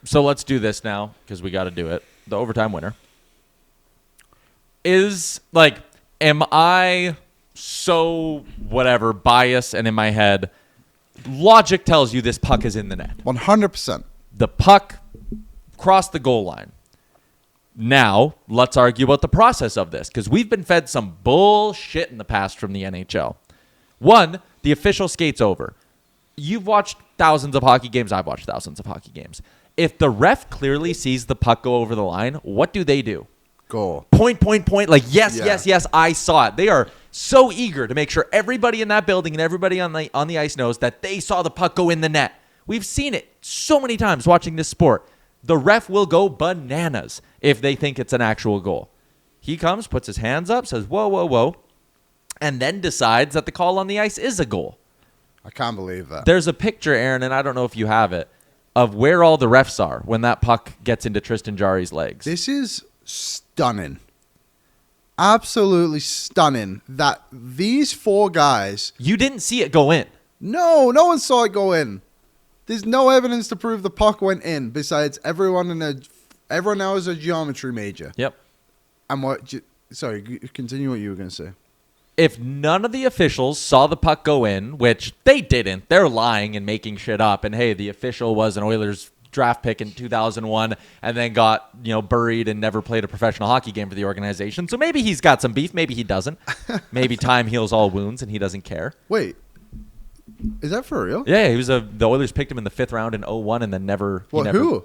So let's do this now because we got to do it. The overtime winner is like, am I so whatever biased and in my head? Logic tells you this puck is in the net. 100%. The puck crossed the goal line. Now, let's argue about the process of this because we've been fed some bullshit in the past from the NHL. One, the official skates over. You've watched thousands of hockey games. I've watched thousands of hockey games. If the ref clearly sees the puck go over the line, what do? Goal. Point. Like, yes, I saw it. They are so eager to make sure everybody in that building and everybody on the ice knows that they saw the puck go in the net. We've seen it so many times watching this sport. The ref will go bananas if they think it's an actual goal. He comes, puts his hands up, says, whoa, and then decides that the call on the ice is a goal. I can't believe that. There's a picture, Aaron, and I don't know if you have it, of where all the refs are when that puck gets into Tristan Jarry's legs. This is stunning. Absolutely stunning that these 4 guys... You didn't see it go in. No one saw it go in. There's no evidence to prove the puck went in besides everyone now is a geometry major. Yep. And sorry, continue what you were going to say. If none of the officials saw the puck go in, which they didn't, they're lying and making shit up. And hey, the official was an Oilers draft pick in 2001 and then got, buried and never played a professional hockey game for the organization. So maybe he's got some beef. Maybe he doesn't. Maybe time heals all wounds and he doesn't care. Wait. Is that for real? Yeah, the Oilers picked him in the 5th round in 2001 and then never. Who?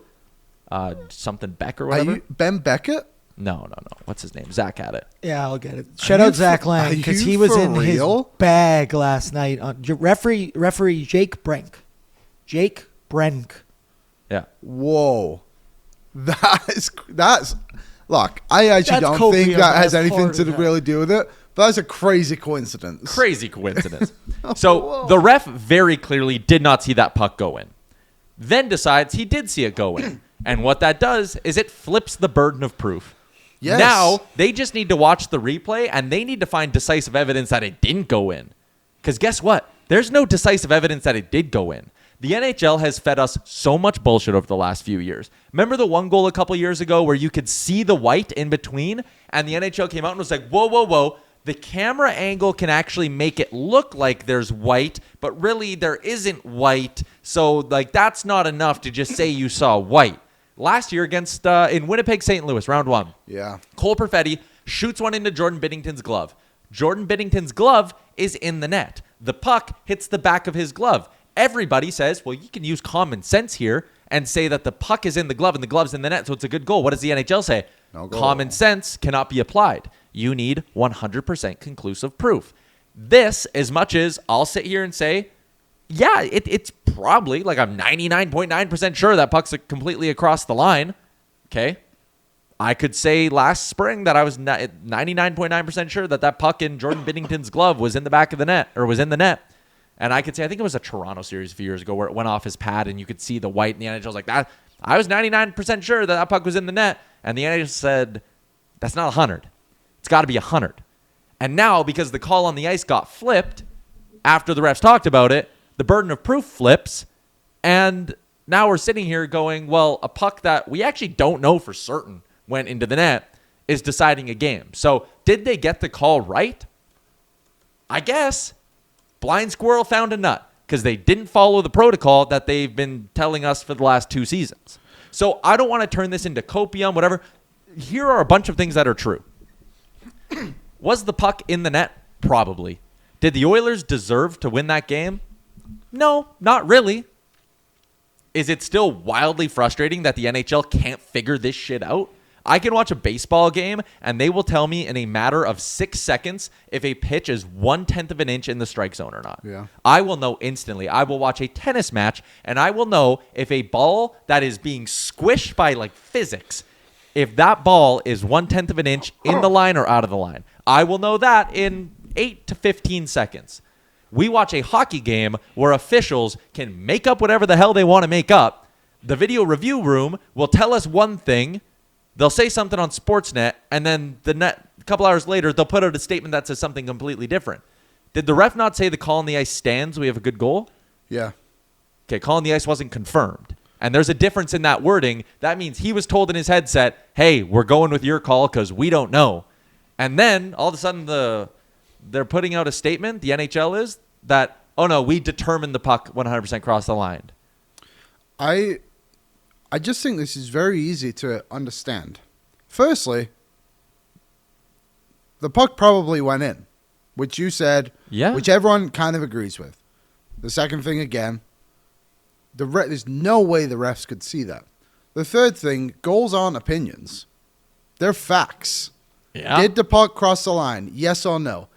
Something Beck or whatever. Ben Beckett? No. What's his name? Zach had it. Yeah, I'll get it. Shout out Zach Lang because he was in his bag last night. Referee Jake Brink. Jake Brink. Yeah. Whoa. That's look, I actually don't think that has anything to really do with it. But that's a crazy coincidence. So the ref very clearly did not see that puck go in. Then decides he did see it go in. And what that does is it flips the burden of proof. Yes. Now they just need to watch the replay and they need to find decisive evidence that it didn't go in. Because guess what? There's no decisive evidence that it did go in. The NHL has fed us so much bullshit over the last few years. Remember the one goal a couple years ago where you could see the white in between and the NHL came out and was like, whoa. The camera angle can actually make it look like there's white, but really there isn't white. So that's not enough to just say you saw white. Last year against in Winnipeg, St. Louis, round 1. Yeah. Cole Perfetti shoots one into Jordan Binnington's glove. Jordan Binnington's glove is in the net. The puck hits the back of his glove. Everybody says, well, you can use common sense here and say that the puck is in the glove and the glove's in the net, so it's a good goal. What does the NHL say? No goal. Common sense cannot be applied. You need 100% conclusive proof. This, as much as I'll sit here and say, yeah, it's probably, I'm 99.9% sure that puck's completely across the line, okay? I could say last spring that I was 99.9% sure that puck in Jordan Binnington's glove was in the back of the net, or was in the net. And I could say, I think it was a Toronto series a few years ago where it went off his pad and you could see the white, and the NHL was like, that. I was 99% sure that puck was in the net. And the NHL said, that's not 100. It's got to be 100. And now, because the call on the ice got flipped after the refs talked about it, the burden of proof flips. And now we're sitting here going, well, a puck that we actually don't know for certain went into the net is deciding a game. So did they get the call right? I guess. Blind squirrel found a nut because they didn't follow the protocol that they've been telling us for the last 2 seasons. So I don't want to turn this into copium, whatever. Here are a bunch of things that are true. Was the puck in the net? Probably. Did the Oilers deserve to win that game? No, not really. Is it still wildly frustrating that the NHL can't figure this shit out? I can watch a baseball game and they will tell me in a matter of 6 seconds if a pitch is 1/10 of an inch in the strike zone or not. Yeah. I will know instantly. I will watch a tennis match and I will know if a ball that is being squished by physics, if that ball is 1/10 of an inch in the line or out of the line. I will know that in 8 to 15 seconds. We watch a hockey game where officials can make up whatever the hell they want to make up. The video review room will tell us one thing. They'll say something on Sportsnet, and then a couple hours later, they'll put out a statement that says something completely different. Did the ref not say the call on the ice stands? We have a good goal? Yeah. Okay, call on the ice wasn't confirmed. and there's a difference in that wording, that means he was told in his headset, hey, we're going with your call because we don't know. And then all of a sudden they're putting out a statement, the NHL is, that, oh no, we determined the puck 100% crossed the line. I just think this is very easy to understand. Firstly, the puck probably went in, which you said, which everyone kind of agrees with. The second thing, again, there's no way the refs could see that. The third thing, goals aren't opinions. They're facts. Yeah. Did the puck cross the line? Yes or no?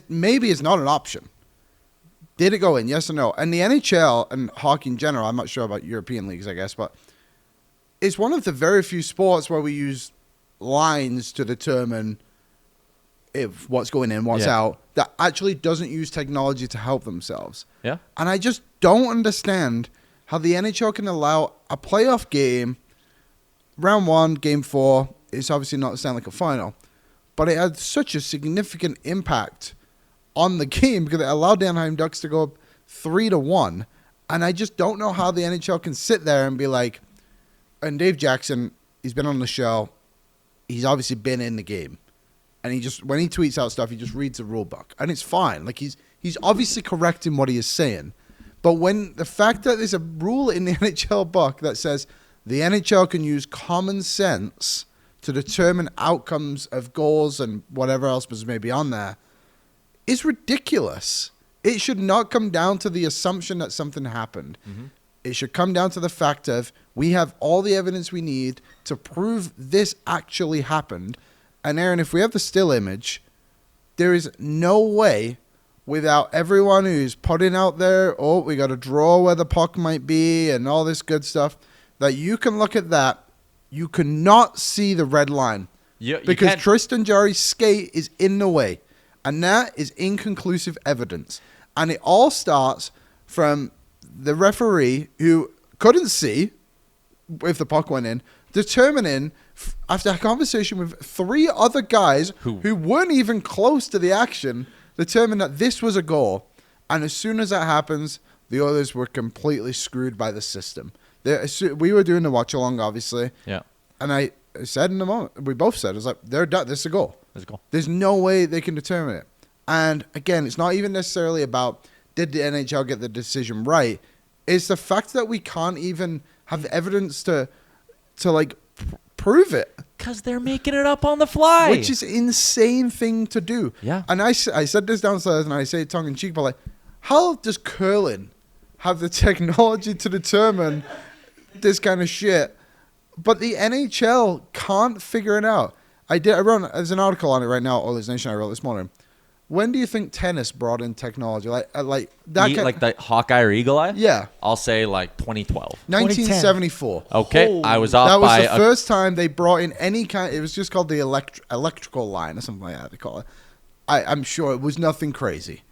Maybe it's not an option. Did it go in? Yes or no? And the NHL and hockey in general, I'm not sure about European leagues, I guess, but it's one of the very few sports where we use lines to determine if what's going in, what's out, that actually doesn't use technology to help themselves. Yeah. And I just don't understand how the NHL can allow a playoff game, round 1, game 4, it's obviously not the Stanley Cup final, but it had such a significant impact on the game because it allowed the Anaheim Ducks to go up 3-1. And I just don't know how the NHL can sit there and be like, and Dave Jackson, he's been on the show, he's obviously been in the game. And he just, when he tweets out stuff, he just reads the rule book. And it's fine. Like, he's obviously correct in what he is saying. But when the fact that there's a rule in the NHL book that says the NHL can use common sense to determine outcomes of goals and whatever else was maybe on there, is ridiculous. It should not come down to the assumption that something happened. Mm-hmm. It should come down to the fact of we have all the evidence we need to prove this actually happened. And Aaron, if we have the still image, there is no way without everyone who's putting out there, oh, we got to draw where the puck might be and all this good stuff, that you can look at that. You cannot see the red line because Tristan Jarry's skate is in the way. And that is inconclusive evidence. And it all starts from the referee who couldn't see if the puck went in, determining after a conversation with 3 other guys who weren't even close to the action, determined that this was a goal. And as soon as that happens, the Oilers were completely screwed by the system. We were doing the watch along, obviously. Yeah. And I said in the moment, we both said, it was like, they're done. This is a goal. There's a goal. There's no way they can determine it. And again, it's not even necessarily about did the NHL get the decision right. It's the fact that we can't even have evidence to prove it. Because they're making it up on the fly. Which is an insane thing to do. Yeah. And I said this downstairs and I say it tongue in cheek, but like, how does curling have the technology to determine this kind of shit? But the NHL can't figure it out. There's an article on it right now, Oilersnation, I wrote this morning. When do you think tennis brought in technology? Like the Hawkeye or Eagle Eye? Yeah. I'll say like 2012. 1974. Okay, I was off by... That was the first time they brought in any kind... It was just called the electrical line or something like that, they call it. I'm sure it was nothing crazy.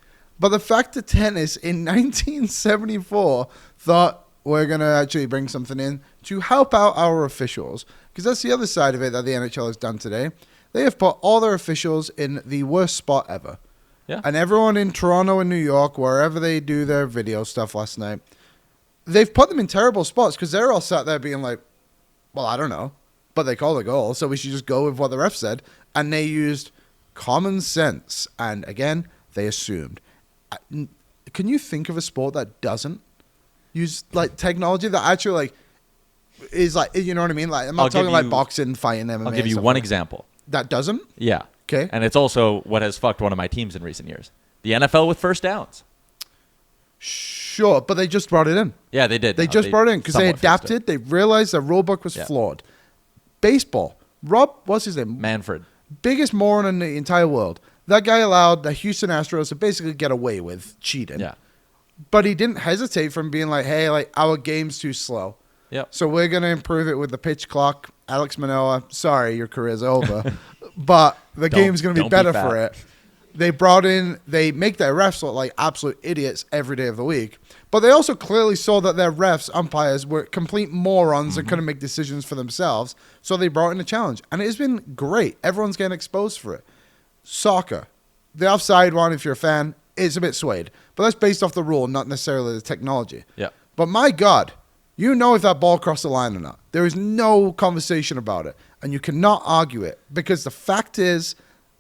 But the fact that tennis in 1974 thought we're going to actually bring something in to help out our officials, because that's the other side of it that the NHL has done today. They have put all their officials in the worst spot ever. Yeah. And everyone in Toronto and New York, wherever they do their video stuff last night, they've put them in terrible spots because they're all sat there being like, well, I don't know. But they called a goal, so we should just go with what the ref said. And they used common sense. And again, they assumed. Can you think of a sport that doesn't use like technology that actually like is like, you know what I mean? Like I'm not talking like boxing, fighting, MMA. I'll give you one example. That doesn't? Yeah. Okay. And it's also what has fucked one of my teams in recent years. The NFL with first downs. Sure, but they just brought it in. Yeah, they did. They just brought it in because they adapted. They realized the rule book was flawed. Baseball. What's his name? Manfred. Biggest moron in the entire world. That guy allowed the Houston Astros to basically get away with cheating. Yeah. But he didn't hesitate from being like, hey, like our game's too slow. Yep. So we're going to improve it with the pitch clock. Alex Manoah, sorry, your career's over. But the game's going to be better for it. They make their refs look like absolute idiots every day of the week. But they also clearly saw that their refs, umpires, were complete morons and couldn't make decisions for themselves. So they brought in a challenge. And it has been great. Everyone's getting exposed for it. Soccer. The offside one, if you're a fan, is a bit swayed. But that's based off the rule, not necessarily the technology. Yeah. But my God, You know if that ball crossed the line or not. There is no conversation about it. And you cannot argue it because the fact is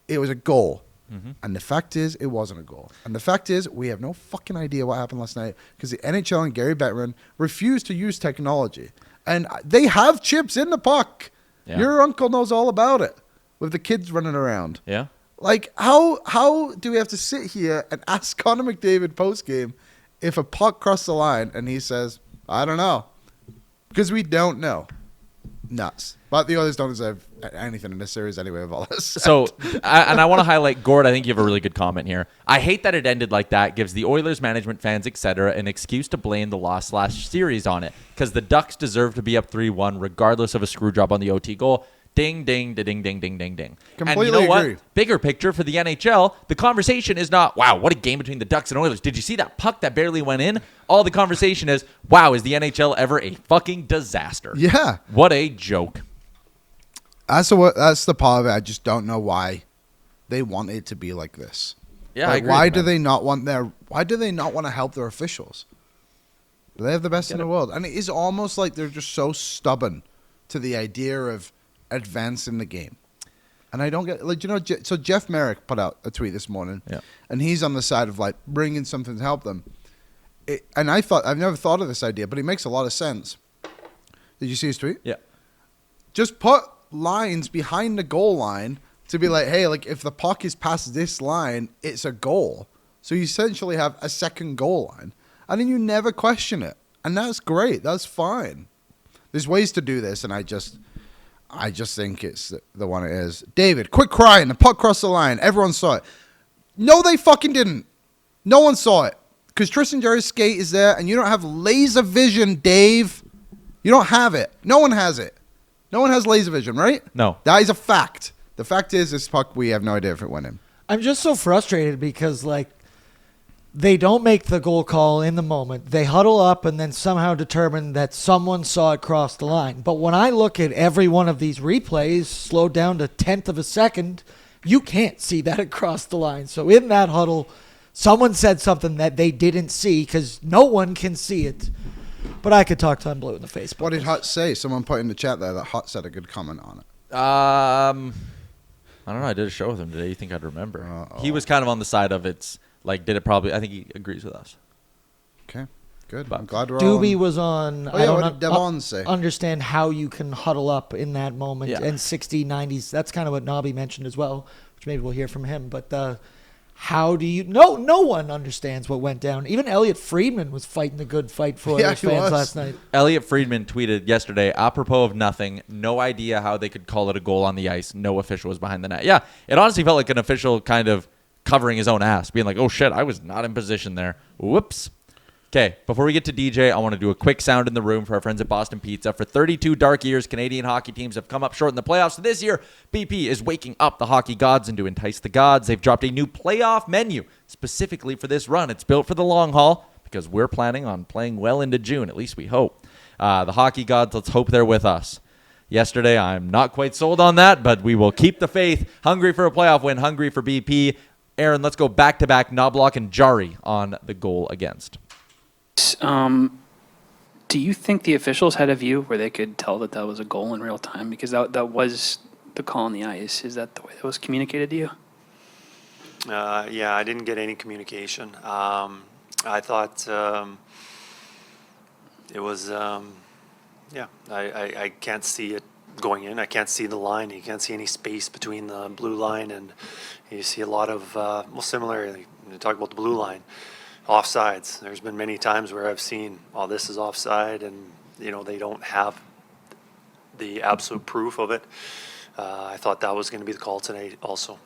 it was a goal. Mm-hmm. And the fact is it wasn't a goal. And the fact is we have no fucking idea what happened last night because the NHL and Gary Bettman refused to use technology. And they have chips in the puck. Yeah. Your uncle knows all about it with the kids running around. Yeah. Like, how do we have to sit here and ask Connor McDavid postgame if a puck crossed the line and he says, I don't know. Because we don't know. Nuts. But the Oilers don't deserve anything in this series anyway of all this. So, I want to highlight, Gord, I think you have a really good comment here. I hate that it ended like that. Gives the Oilers management, fans, etc. an excuse to blame the loss last series on it. Because the Ducks deserve to be up 3-1 regardless of a screw job on the OT goal. Ding, ding, ding, ding, ding, ding, ding. Completely and you know agree. What? Bigger picture for the NHL, the conversation is not, wow, what a game between the Ducks and Oilers. Did you see that puck that barely went in? All the conversation is, wow, is the NHL ever a fucking disaster? Yeah. What a joke. That's the part of it. I just don't know why they want it to be like this. Yeah, like, I agree. Why do they not want to help their officials? They have the best in the world. And it is almost like they're just so stubborn to the idea of advancing the game. And I don't get, like, you know, so Jeff Marek put out a tweet this morning, and he's on the side of, like, bringing something to help them. And I've never thought of this idea, but it makes a lot of sense. Did you see his tweet? Yeah. Just put lines behind the goal line to be like, hey, like, if the puck is past this line, it's a goal. So you essentially have a second goal line. And then you never question it. And that's great. That's fine. There's ways to do this, and I just think it's the one it is. David, quick crying. The puck crossed the line. Everyone saw it. No, they fucking didn't. No one saw it. Because Tristan Jarry's skate is there, and you don't have laser vision, Dave. You don't have it. No one has it. No one has laser vision, right? No. That is a fact. The fact is, this puck, we have no idea if it went in. I'm just so frustrated because, like, they don't make the goal call in the moment. They huddle up and then somehow determine that someone saw it cross the line. But when I look at every one of these replays, slowed down to 10th of a second, you can't see that it crossed the line. So in that huddle, someone said something that they didn't see because no one can see it. But I could talk to him blue in the face. What did Hut say? Someone put in the chat there that Hut said a good comment on it. I don't know. I did a show with him today. You think I'd remember? Uh-oh. He was kind of on the side of it's like, did it probably? I think he agrees with us. Okay, good. But I'm glad we're Doobie was on. Oh, yeah, what did Devon say? Understand how you can huddle up in that moment Yeah. and 60, 90s. That's kind of what Nobby mentioned as well, which maybe we'll hear from him. But how do you? No one understands what went down. Even Elliot Friedman was fighting the good fight for Oilers fans last night. Elliot Friedman tweeted yesterday, apropos of nothing, no idea how they could call it a goal on the ice. No official was behind the net. Yeah, it honestly felt like an official kind of covering his own ass, being like, oh shit, I was not in position there. Whoops. Okay, before we get to DJ, I want to do a quick sound in the room for our friends at Boston Pizza. For 32 dark years, Canadian hockey teams have come up short in the playoffs. So this year, BP is waking up the hockey gods, and to entice the gods, they've dropped a new playoff menu specifically for this run. It's built for the long haul because we're planning on playing well into June, at least we hope. The hockey gods, let's hope they're with us. Yesterday, I'm not quite sold on that, but we will keep the faith. Hungry for a playoff win, hungry for BP. Aaron, let's go back-to-back Knoblauch and Jarry on the goal against. Do you think the officials had a view where they could tell that was a goal in real time? Because that was the call on the ice. Is that the way that was communicated to you? Yeah, I didn't get any communication. I thought it was, I can't see it going in. I can't see the line. You can't see any space between the blue line, and you see a lot of, similarly, you talk about the blue line. Offsides. There's been many times where I've seen, oh, this is offside, and they don't have the absolute proof of it. I thought that was going to be the call tonight also.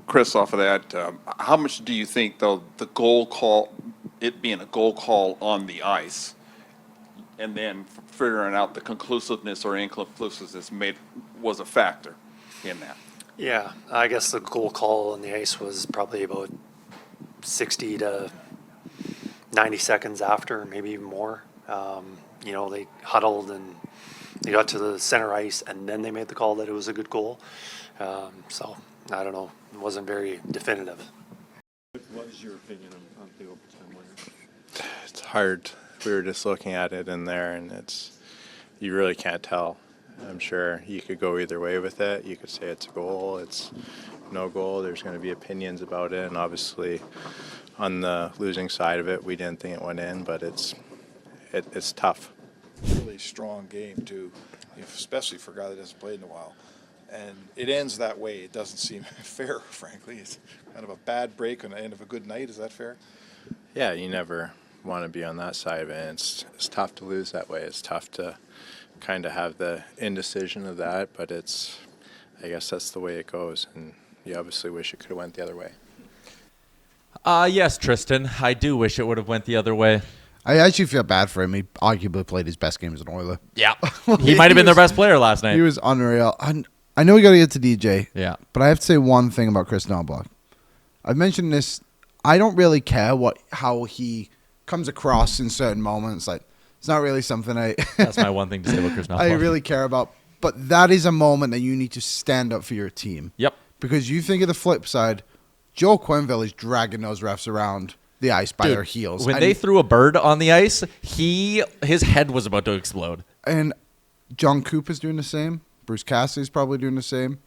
Kris, off of that, how much do you think, though, the goal call, it being a goal call on the ice, and then figuring out the conclusiveness or inconclusiveness was a factor in that? Yeah, I guess the goal call on the ice was probably about 60 to 90 seconds after, maybe even more. They huddled and they got to the center ice, and then they made the call that it was a good goal. So I don't know, it wasn't very definitive. What is your opinion on the overtime winner? It's hard. We were just looking at it in there, and you really can't tell. I'm sure you could go either way with it. You could say it's a goal, it's no goal. There's going to be opinions about it, and obviously on the losing side of it, we didn't think it went in, but it's tough. Really strong game too, especially for a guy that hasn't played in a while. And it ends that way. It doesn't seem fair, frankly. It's kind of a bad break on the end of a good night. Is that fair? Yeah, you never want to be on that side of it. It's tough to lose that way. It's tough to kind of have the indecision of that, but I guess that's the way it goes, and you obviously wish it could have went the other way. Yes, Tristan, I do wish it would have went the other way. I actually feel bad for him. He arguably played his best game as an Oiler. Yeah. He might have been their best player last night. He was unreal. I know we got to get to DJ. Yeah. But I have to say one thing about Kris Knoblauch. I've mentioned this. I don't really care how he comes across in certain moments. Like, it's not really something That's my one thing to say about Kris Knoblauch. I really care about. But that is a moment that you need to stand up for your team. Yep. Because you think of the flip side, Joe Quenneville is dragging those refs around the ice by their heels. When they threw a bird on the ice, his head was about to explode. And John Cooper's doing the same. Bruce Cassidy's probably doing the same.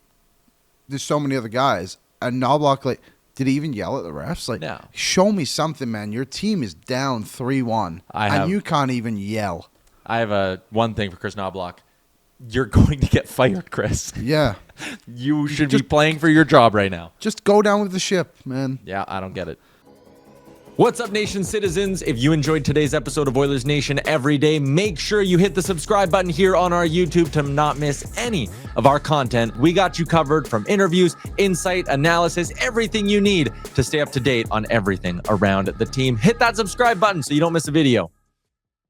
There's so many other guys. And Knoblauch, like, did he even yell at the refs? Like, no. Show me something, man. Your team is down 3-1, and you can't even yell. I have one thing for Kris Knoblauch. You're going to get fired, Kris. Yeah. You should be playing for your job right now. Just go down with the ship, man. Yeah, I don't get it. What's up, Nation citizens? If you enjoyed today's episode of Oilers Nation Every Day, make sure you hit the subscribe button here on our YouTube to not miss any of our content. We got you covered from interviews, insight, analysis, everything you need to stay up to date on everything around the team. Hit that subscribe button so you don't miss a video.